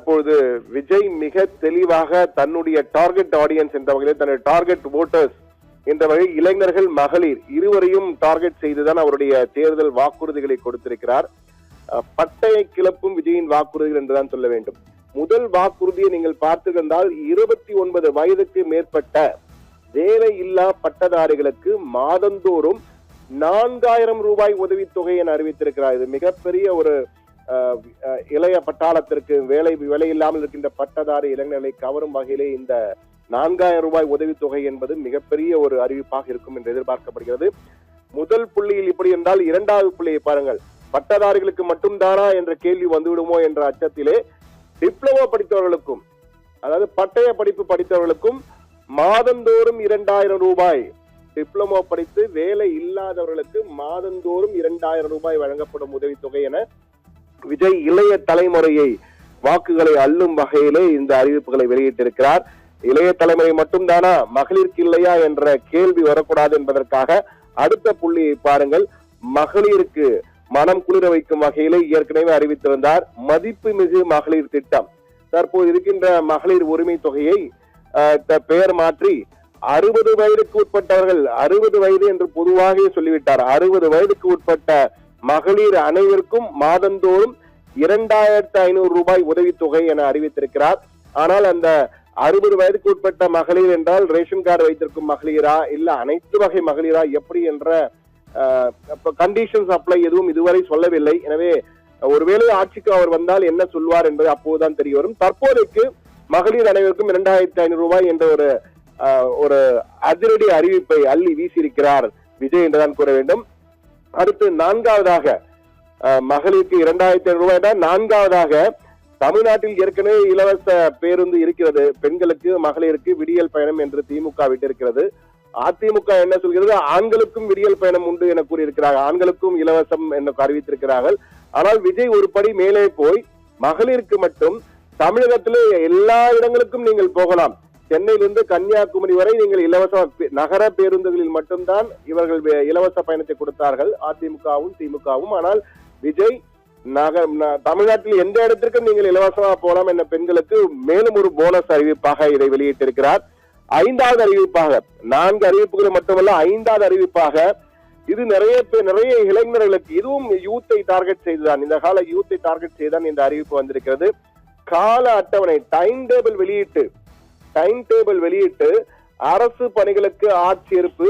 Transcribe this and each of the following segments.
தற்பொழுது விஜய் மிக தெளிவாக தன்னுடைய டார்கெட் ஆடியன்ஸ் என்ற வகையில் தன்னுடைய டார்கெட் ஓட்டர்ஸ் என்ற வகையில் இளைஞர்கள் மகளிர் இருவரையும் டார்கெட் செய்துதான் அவருடைய தேர்தல் வாக்குறுதிகளை கொடுத்திருக்கிறார். பட்டய கிளப்பும் விஜயின் வாக்குறுதிகள் என்றுதான் சொல்ல வேண்டும். முதல் வாக்குறுதியை நீங்கள் பார்த்திருந்தால் 29 வயதுக்கு மேற்பட்ட வேலை இல்லா பட்டதாரிகளுக்கு மாதந்தோறும் 4000 ரூபாய் உதவித்தொகை என அறிவித்திருக்கிறார். இது மிகப்பெரிய ஒரு இளைய பட்டாளத்திற்கு வேலை இல்லாமல் இருக்கின்ற பட்டதாரி இளைஞர்களை கவரும் வகையிலே இந்த 4000 ரூபாய் உதவித்தொகை என்பது மிகப்பெரிய ஒரு அறிவிப்பாக இருக்கும் என்று எதிர்பார்க்கப்படுகிறது. முதல் புள்ளியில் இப்படி என்றால் இரண்டாவது புள்ளியை பாருங்கள். பட்டதாரிகளுக்கு மட்டும்தானா என்ற கேள்வி வந்துவிடுமோ என்ற அச்சத்திலே டிப்ளமோ படித்தவர்களுக்கும், அதாவது பட்டய படிப்பு படித்தவர்களுக்கும் மாதந்தோறும் 2000 ரூபாய், டிப்ளமோ படித்து வேலை இல்லாதவர்களுக்கு மாதந்தோறும் 2000 ரூபாய் வழங்கப்படும் உதவித்தொகை என விஜய் இளைய தலைமுறையை வாக்குகளை அள்ளும் வகையிலே இந்த அறிவிப்புகளை வெளியிட்டிருக்கிறார். இளைய தலைமுறை மட்டும்தானா, மகளிருக்கு இல்லையா என்ற கேள்வி வரக்கூடாது என்பதற்காக அடுத்த புள்ளியை பாருங்கள். மகளிருக்கு மனம் குளிர வைக்கும் வகையிலே ஏற்கனவே அறிவித்திருந்தார் மதிப்பு மிகு மகளிர் திட்டம். தற்போது இருக்கின்ற மகளிர் உரிமை தொகையை பெயர் மாற்றி 60 வயதுக்கு உட்பட்டவர்கள், 60 வயது என்று பொதுவாக சொல்லிவிட்டார், 60 வயதுக்கு உட்பட்ட மகளிர் அனைவருக்கும் மாதந்தோறும் 2500 ரூபாய் உதவித்தொகை என அறிவித்திருக்கிறார். ஆனால் அந்த 60 வயதுக்கு உட்பட்ட மகளிர் என்றால் ரேஷன் கார்டு வைத்திருக்கும் மகளிரா, இல்ல அனைத்து வகை மகளிரா, எப்படி என்ற கண்டிஷன்ஸ் அப்ளை எதுவும் இதுவரை சொல்லவில்லை. எனவே ஒருவேளை ஆட்சிக்கு அவர் வந்தால் என்ன சொல்வார் என்பது அப்போதுதான் தெரிய வரும். தற்போதைக்கு மகளிர் அனைவருக்கும் 2500 ரூபாய் என்ற ஒரு அதிரடி அறிவிப்பை அள்ளி வீசியிருக்கிறார் விஜய் என்றுதான் கூற வேண்டும். அடுத்து நான்காவதாக மகளிருக்கு 2500 ரூபாய் தான். நான்காவதாக தமிழ்நாட்டில் ஏற்கனவே இலவச பேருந்து இருக்கிறது பெண்களுக்கு, மகளிருக்கு விடியல் பயணம் என்று திமுக விட்டிருக்கிறது. அதிமுக என்ன சொல்கிறது, ஆண்களுக்கும் விடியல் பயணம் உண்டு என கூறியிருக்கிறார்கள், ஆண்களுக்கும் இலவசம் என்று அறிவித்திருக்கிறார்கள். ஆனால் விஜய் ஒரு படி மேலே போய் மகளிருக்கு மட்டும் தமிழகத்திலே எல்லா இடங்களுக்கும் நீங்கள் போகலாம், சென்னையிலிருந்து கன்னியாகுமரி வரை நீங்கள் இலவச நகர பேருந்துகளில் மட்டும்தான் இவர்கள் இலவச பயணத்தை கொடுத்தார்கள், அதிமுகவும் திமுகவும். ஆனால் விஜய் தமிழ்நாட்டில் எந்த இடத்திற்கும் நீங்கள் இலவசமா போகலாம் என்ற பெண்களுக்கு மேலும் ஒரு போனஸ் அறிவிப்பாக இதை வெளியிட்டிருக்கிறார். ஐந்தாவது அறிவிப்பாக, 4 அறிவிப்புகள் மட்டுமல்ல, 5வது அறிவிப்பாக இது நிறைய இளைஞர்களுக்கு, இதுவும் யூத்தை டார்கெட் செய்துதான், இந்த கால யூத்தை டார்கெட் செய்துதான் இந்த அறிவிப்பு வந்திருக்கிறது. கால அட்டவணை டைம் டேபிள் வெளியிட்டு அரசு பணிகளுக்கு ஆட்சேர்ப்பு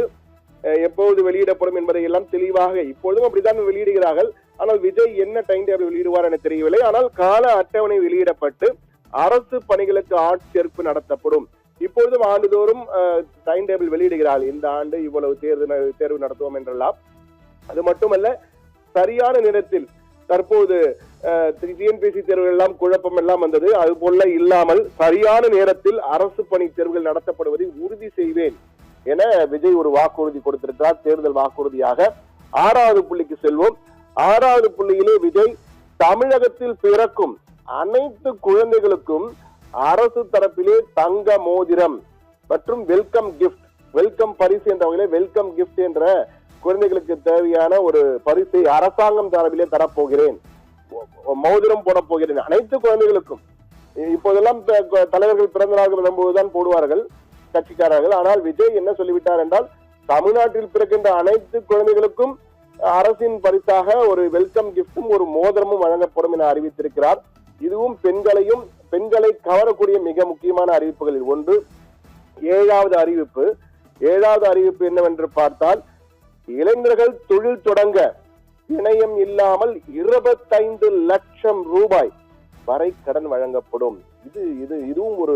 எப்போது வெளியிடப்படும் என்பதை எல்லாம் தெளிவாக இப்பொழுதும் அப்படித்தான் வெளியிடுகிறார்கள். ஆனால் விஜய் என்ன டைம் டேபிள் வெளியிடுவார் என தெரியவில்லை. ஆனால் கால அட்டவணை வெளியிடப்பட்டு அரசு பணிகளுக்கு ஆட்சேர்ப்பு நடத்தப்படும். இப்பொழுதும் ஆண்டுதோறும் டைம் டேபிள் வெளியிடுகிறார், இந்த ஆண்டு இவ்வளவு தேர்வு நடத்துவோம் என்றெல்லாம். அது மட்டுமல்ல, சரியான நேரத்தில் தற்போது டிஎன்பிஎஸ்சி தேர்வுகள் எல்லாம் குழப்பம் எல்லாம் வந்தது, அது போல இல்லாமல் சரியான நேரத்தில் அரசு பணி தேர்வுகள் நடத்தப்படுவதை உறுதி செய்வேன் என விஜய் ஒரு வாக்குறுதி கொடுத்திருக்கிறார், தேர்தல் வாக்குறுதியாக. 6வது புள்ளிக்கு செல்வோம். 6வது புள்ளியிலே விஜய் தமிழகத்தில் பிறக்கும் அனைத்து குழந்தைகளுக்கும் அரசு தரப்பிலே தங்க மோதிரம் மற்றும் வெல்கம் பரிசு என்ற வகையிலே வெல்கம் கிஃப்ட் என்ற குழந்தைகளுக்கு தேவையான ஒரு பரிசை அரசாங்கம் தரப்பிலே தரப்போகிறேன், மோதிரம் போட போகிறேன் அனைத்து குழந்தைகளுக்கும். இப்போதெல்லாம் தலைவர்கள் பிறந்த நாள் வரும்போதுதான் போடுவார்கள் கட்சிக்காரர்கள். ஆனால் விஜய் என்ன சொல்லிவிட்டார் என்றால், தமிழ்நாட்டில் பிறக்கின்ற அனைத்து குழந்தைகளுக்கும் அரசின் பரிசாக ஒரு வெல்கம் கிஃப்டும் ஒரு மோதிரமும் வழங்கப்படும் என அறிவித்திருக்கிறார். இதுவும் பெண்களை கவரக்கூடிய மிக முக்கியமான அறிவிப்புகளில் ஒன்று. 7வது அறிவிப்பு என்னவென்று பார்த்தால், இளைஞர்கள் தொழில் தொடங்க இணையம் இல்லாமல் 25 லட்சம் ரூபாய் வரை கடன் வழங்கப்படும். இதுவும் ஒரு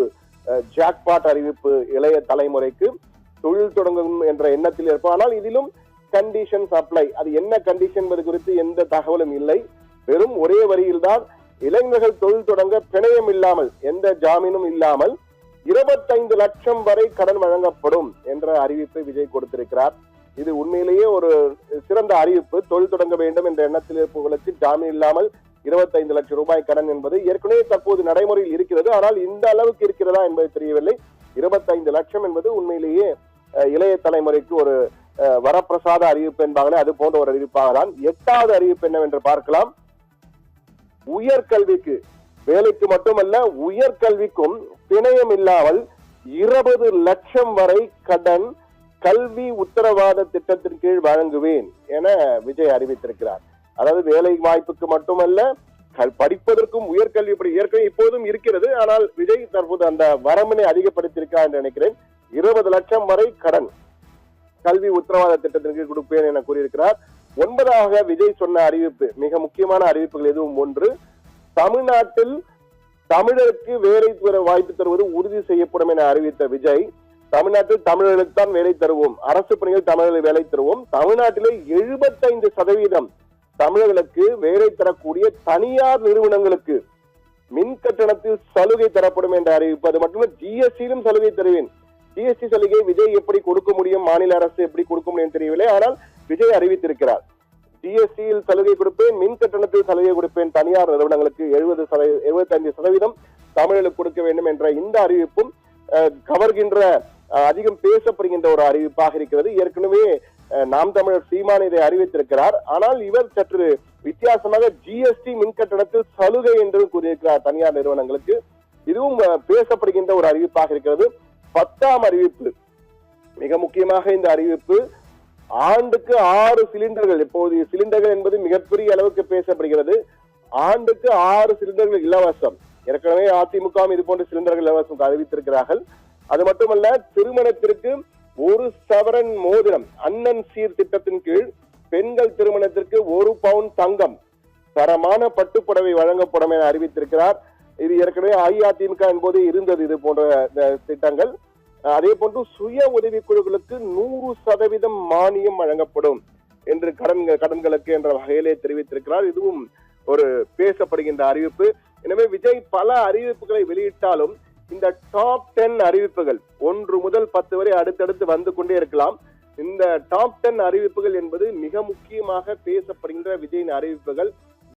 ஜாக்பாட் அறிவிப்பு இளைய தலைமுறைக்கு, தொழில் தொடங்கும் என்ற எண்ணத்தில் இருப்போம். ஆனால் இதிலும் கண்டிஷன்ஸ் அப்ளை, அது என்ன கண்டிஷன் என்பது குறித்து எந்த தகவலும் இல்லை. வெறும் ஒரே வரியில் தான் இளைஞர்கள் தொழில் தொடங்க பிணையம் இல்லாமல், எந்த ஜாமீனும் இல்லாமல் 25 லட்சம் வரை கடன் வழங்கப்படும் என்ற அறிவிப்பை விஜய் கொடுத்திருக்கிறார். இது உண்மையிலேயே ஒரு சிறந்த அறிவிப்பு. தொழில் தொடங்க வேண்டும் என்ற எண்ணத்தில் இருப்பவர்களுக்கு ஜாமீன் இல்லாமல் 25 லட்சம் ரூபாய் கடன் என்பது ஏற்கனவே தற்போது நடைமுறையில் இருக்கிறது. ஆனால் இந்த அளவுக்கு இருக்கிறதா என்பது தெரியவில்லை. 25 லட்சம் என்பது உண்மையிலேயே இளைய தலைமுறைக்கு ஒரு வரப்பிரசாத அறிவிப்பு என்பாங்களே, அது போன்ற ஒரு அறிவிப்பாக தான். 8வது அறிவிப்பு என்னவென்று பார்க்கலாம். உயர்கல்விக்கு வேலைக்கு மட்டுமல்ல உயர்கல்விக்கும் பிணையம் இல்லாமல் 20 லட்சம் வரை கடன் கல்வி உத்தரவாத திட்டத்தின் கீழ் வழங்குவேன் என விஜய் அறிவித்திருக்கிறார். அதாவது வேலை வாய்ப்புக்கு மட்டுமல்ல படிப்பதற்கும் உயர்கல்வி ஏற்கனவே இப்போதும் இருக்கிறது. ஆனால் விஜய் தற்போது அந்த வரம்பினை அதிகப்படுத்தியிருக்கார் என்று நினைக்கிறேன். 20 லட்சம் வரை கடன் கல்வி உத்தரவாத திட்டத்தின் கீழ் கொடுப்பேன் என கூறியிருக்கிறார். 9வது விஜய் சொன்ன அறிவிப்பு, மிக முக்கியமான அறிவிப்புகள் எதுவும் ஒன்று, தமிழ்நாட்டில் தமிழருக்கு வேலை வாய்ப்பு தருவது உறுதி செய்யப்படும் என அறிவித்த விஜய், தமிழ்நாட்டில் தமிழர்களுக்கு தான் வேலை தருவோம், அரசு பணிகள் தமிழர்களுக்கு வேலை தருவோம், தமிழ்நாட்டிலே 75% தமிழர்களுக்கு வேலை தரக்கூடிய தனியார் நிறுவனங்களுக்கு மின் கட்டணத்தில் சலுகை தரப்படும் என்ற அறிவிப்பு. அது மட்டுமல்ல ஜிஎஸ்டியிலும் சலுகை தருவேன். ஜிஎஸ்டி சலுகை விஜய் எப்படி கொடுக்க முடியும், மாநில அரசு எப்படி கொடுக்க முடியும் தெரியவில்லை. ஆனால் விஜய் அறிவித்திருக்கிறார், ஜிஎஸ்டியில் சலுகை கொடுப்பேன், மின் கட்டணத்தில் சலுகை கொடுப்பேன், தனியார் நிறுவனங்களுக்கு 75% தமிழர்களுக்கு கொடுக்க வேண்டும் என்ற இந்த அறிவிப்பும் கவர்கின்ற அதிகம் பேசப்படுகின்ற ஒரு அறிவிப்பாக இருக்கிறது. ஏற்கனவே நாம் தமிழர் சீமான் இதை அறிவித்திருக்கிறார். ஆனால் இவர் சற்று வித்தியாசமாக ஜிஎஸ்டி மின் கட்டணத்தில் சலுகை என்று கூறியிருக்கிறார் தனியார் நிறுவனங்களுக்கு. இதுவும் பேசப்படுகின்ற ஒரு அறிவிப்பாக இருக்கிறது. 10ஆம் அறிவிப்பு, மிக முக்கியமாக இந்த அறிவிப்பு, ஆண்டுக்கு 6 சிலிண்டர்கள், இப்போது சிலிண்டர்கள் என்பது மிகப்பெரிய அளவுக்கு பேசப்படுகிறது. ஆண்டுக்கு 6 சிலிண்டர்கள் இலவசம். ஏற்கனவே அதிமுக இது போன்ற சிலிண்டர்கள் இலவசம் அறிவித்திருக்கிறார்கள். அது மட்டுமல்ல, திருமணத்திற்கு 1 சவரன் மோதிரம் அண்ணன் சீர் திட்டத்தின் கீழ் பெண்கள் திருமணத்திற்கு 1 பவுன் தங்கம் தரமான பட்டுப்புடவை வழங்கப்படும் என அறிவித்திருக்கிறார். இது ஏற்கனவே அஇஅதிமுக என்பது இருந்தது இது போன்ற திட்டங்கள். அதே போன்று சுய உதவி குழுக்களுக்கு 100% மானியம் வழங்கப்படும் என்று கடன்களுக்கு என்ற வகையிலே தெரிவித்திருக்கிறார். இதுவும் ஒரு பேசப்படுகின்ற அறிவிப்பு. எனவே விஜய் பல அறிவிப்புகளை வெளியிட்டாலும் இந்த டாப் 10 அறிவிப்புகள் 1 முதல் 10 வரை அடுத்தடுத்து வந்து கொண்டே இருக்கலாம். இந்த டாப் 10 அறிவிப்புகள் என்பது மிக முக்கியமாக பேசப்படுகின்ற விஜயின் அறிவிப்புகள்.